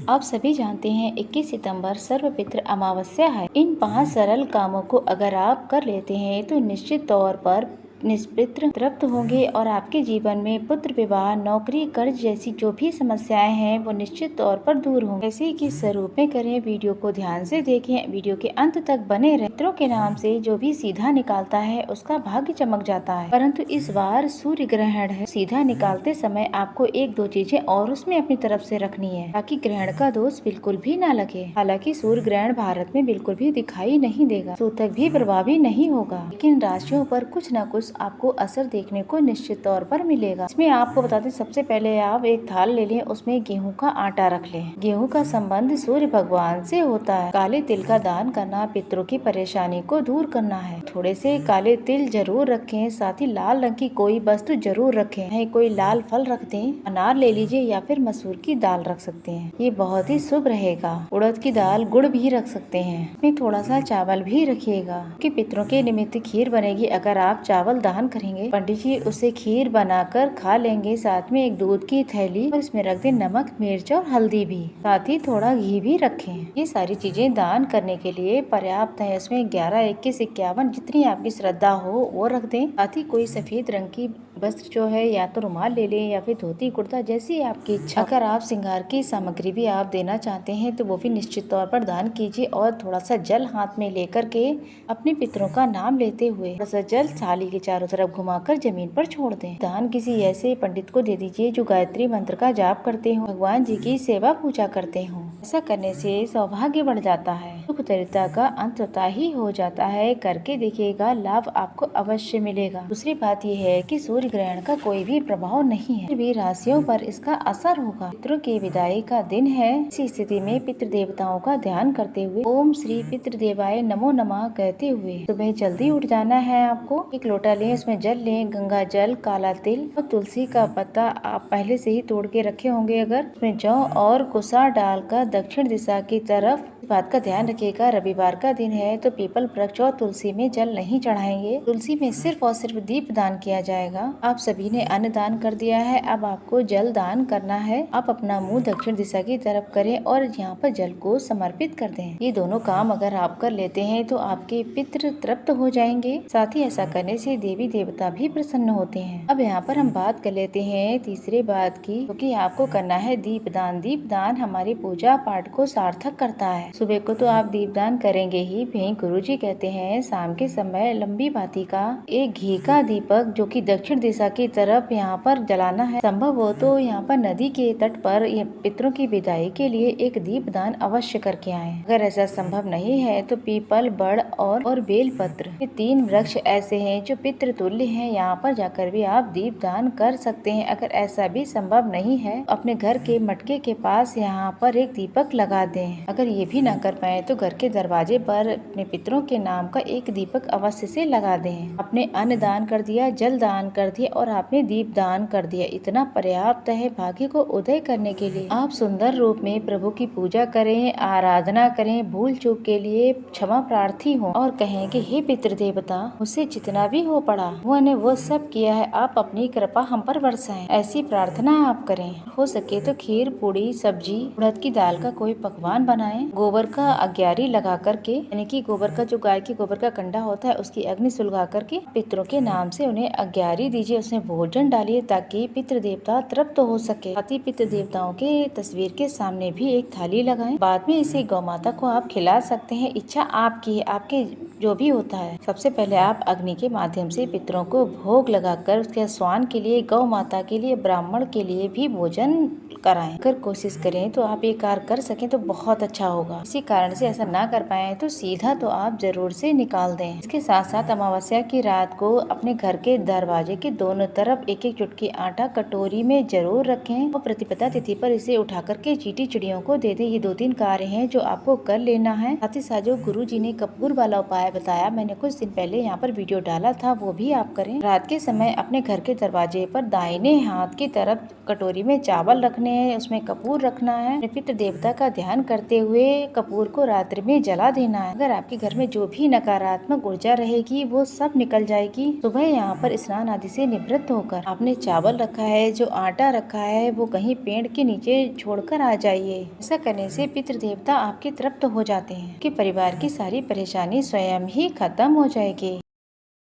आप सभी जानते हैं 21 सितंबर सर्वपितृ अमावस्या है। इन 5 सरल कामों को अगर आप कर लेते हैं तो निश्चित तौर पर निष्पित्र तृप्त होंगे और आपके जीवन में पुत्र विवाह, नौकरी, कर्ज जैसी जो भी समस्याएं हैं वो निश्चित तौर पर दूर होंगी। जैसे कि स्वरूप में करें, वीडियो को ध्यान से देखें, वीडियो के अंत तक बने रहें। पितरों के नाम से जो भी सीधा निकालता है उसका भाग्य चमक जाता है। परंतु इस बार सूर्य ग्रहण है, सीधा निकालते समय आपको 1-2 चीजें और उसमें अपनी तरफ से रखनी है ताकि ग्रहण का दोष बिल्कुल भी ना लगे। हालांकि सूर्य ग्रहण भारत में बिल्कुल भी दिखाई नहीं देगा, सूतक भी प्रभावी नहीं होगा, लेकिन राशियों पर कुछ न कुछ आपको असर देखने को निश्चित तौर पर मिलेगा। इसमें आपको बता दें, सबसे पहले आप एक थाल ले लें, उसमें गेहूं का आटा रख लें। गेहूं का संबंध सूर्य भगवान से होता है। काले तिल का दान करना पितरों की परेशानी को दूर करना है। थोड़े से काले तिल जरूर रखें, साथ ही लाल रंग की कोई वस्तु जरूर रखें। है कोई लाल फल रख दें, अनार ले लीजिए या फिर मसूर की दाल रख सकते हैं, ये बहुत ही शुभ रहेगा। उड़द की दाल, गुड़ भी रख सकते हैं। इसमें थोड़ा सा चावल भी रखिएगा कि पितरों के निमित्त खीर बनेगी। अगर आप चावल दान करेंगे, पंडित जी उसे खीर बनाकर खा लेंगे। साथ में एक दूध की थैली और इसमें रख दें नमक, मिर्च और हल्दी भी, साथ ही थोड़ा घी भी रखें। ये सारी चीजें दान करने के लिए पर्याप्त है। इसमें 11, 21, 51 जितनी आपकी श्रद्धा हो वो रख दें। साथ ही कोई सफेद रंग की वस्त्र जो है, या तो रुमाल ले लें या फिर धोती कुर्ता, जैसी आपकी इच्छा। अगर आप श्रृंगार की सामग्री भी आप देना चाहते हैं तो वो भी निश्चित तौर पर दान कीजिए। और थोड़ा सा जल हाथ में लेकर के अपने पितरों का नाम लेते हुए थोड़ा सा जल थाली के चारों तरफ घुमाकर जमीन पर छोड़ दें। दान किसी ऐसे पंडित को दे दीजिए जो गायत्री मंत्र का जाप करते हो, भगवान जी की सेवा पूजा करते हो। ऐसा करने से सौभाग्य बढ़ जाता है, सुख दरिद्रता का अंत होता ही हो जाता है। करके देखिएगा, लाभ आपको अवश्य मिलेगा। दूसरी बात यह है कि सूर्य ग्रहण का कोई भी प्रभाव नहीं है, फिर भी राशियों पर इसका असर होगा। पितरों की विदाई का दिन है। इसी स्थिति में पितृ देवताओं का ध्यान करते हुए ओम श्री पितृदेवाय नमो नमः कहते हुए सुबह जल्दी उठ जाना है। आपको एक लोटा लें, उसमें जल लें, गंगा जल, काला तिल और तुलसी का पत्ता आप पहले से ही तोड़ के रखे होंगे। अगर उसमें जौ और कुसा डालकर दक्षिण दिशा की तरफ, बात का ध्यान रखिएगा, रविवार का दिन है तो पीपल वृक्ष और तुलसी में जल नहीं चढ़ाएंगे। तुलसी में सिर्फ और सिर्फ दीप दान किया जाएगा। आप सभी ने अन्न दान कर दिया है, अब आपको जल दान करना है। आप अपना मुंह दक्षिण दिशा की तरफ करें और यहाँ पर जल को समर्पित कर दें। ये दोनों काम अगर आप कर लेते हैं तो आपके पितृ तृप्त हो जाएंगे। साथ ही ऐसा करने से देवी देवता भी प्रसन्न होते हैं। अब यहाँ पर हम बात कर लेते हैं तीसरे बात की, क्योंकि आपको करना है दीपदान। दीपदान हमारी पूजा पाठ को सार्थक करता है। सुबह को तो आप दीपदान करेंगे ही, वहीं गुरुजी कहते हैं शाम के समय लंबी बाती का एक घी का दीपक जो कि दक्षिण दिशा की तरफ यहाँ पर जलाना है। संभव हो तो यहाँ पर नदी के तट पर पितरों की विदाई के लिए एक दीपदान अवश्य करके आए। अगर ऐसा संभव नहीं है तो पीपल, बड़ और बेल पत्र, ये 3 वृक्ष ऐसे हैं जो पितृ तुल्य हैं। यहाँ पर जाकर भी आप दीपदान कर सकते हैं। अगर ऐसा भी संभव नहीं है, अपने घर के मटके के पास यहाँ पर एक दीपक लगा दें। अगर ये भी ना कर पाए तो घर के दरवाजे पर अपने पितरों के नाम का एक दीपक अवश्य से लगा दें। आपने अन्न दान कर दिया, जल दान कर दिया और आपने दीप दान कर दिया, इतना पर्याप्त है भाग्य को उदय करने के लिए। आप सुंदर रूप में प्रभु की पूजा करें, आराधना करें, भूल चूक के लिए क्षमा प्रार्थी हो और कहें कि हे पितृ देवता, मुझसे जितना भी हो पड़ा मैंने वो सब किया है, आप अपनी कृपा हम पर बरसाएं। ऐसी प्रार्थना आप करें। हो सके तो खीर, पूड़ी, सब्जी, उड़द की दाल का कोई पकवान बनाएं। गोबर का अग्यारी लगा करके, यानी कि गोबर का जो गाय की गोबर का कंडा होता है उसकी अग्नि सुलगा करके पितरों के नाम से उन्हें अग्यारी दीजिए, उसमें भोजन डालिए ताकि पितृ देवता तृप्त हो सके। साथ ही पितृ देवताओं के तस्वीर के सामने भी एक थाली लगाएं। बाद में इसे गौ माता को आप खिला सकते हैं, इच्छा आपकी है, आपके जो भी होता है। सबसे पहले आप अग्नि के माध्यम से पितरों को भोग लगाकर उसके स्वान के लिए, गौ माता के लिए, ब्राह्मण के लिए भी भोजन कराएं। अगर कोशिश करें तो आप ये कार्य कर सकें तो बहुत अच्छा होगा। इसी कारण से ऐसा ना कर पाए तो सीधा तो आप जरूर से निकाल दें। इसके साथ साथ अमावस्या की रात को अपने घर के दरवाजे के दोनों तरफ एक एक चुटकी आटा कटोरी में जरूर रखें और प्रतिपदा तिथि पर इसे उठा करके चींटी चिड़ियों को दे दें। ये 2-3 कार्य हैं जो आपको कर लेना है। साथ ही साथ जो गुरु जी ने कपूर वाला उपाय बताया, मैंने कुछ दिन पहले यहाँ पर वीडियो डाला था, वो भी आप करें। रात के समय अपने घर के दरवाजे पर दाहिने हाथ की तरफ कटोरी में चावल रखने रखने हैं, उसमें कपूर रखना है। अपने पितृ देवता का ध्यान करते हुए कपूर को रात्रि में जला देना है। अगर आपके घर में जो भी नकारात्मक ऊर्जा रहेगी वो सब निकल जाएगी। सुबह यहाँ पर स्नान आदि से निवृत्त होकर आपने चावल रखा है, जो आटा रखा है वो कहीं पेड़ के नीचे छोड़कर आ जाइए। ऐसा करने से पितृ देवता आपके तृप्त हो जाते हैं कि परिवार की सारी परेशानी स्वयं ही खत्म हो जाएगी।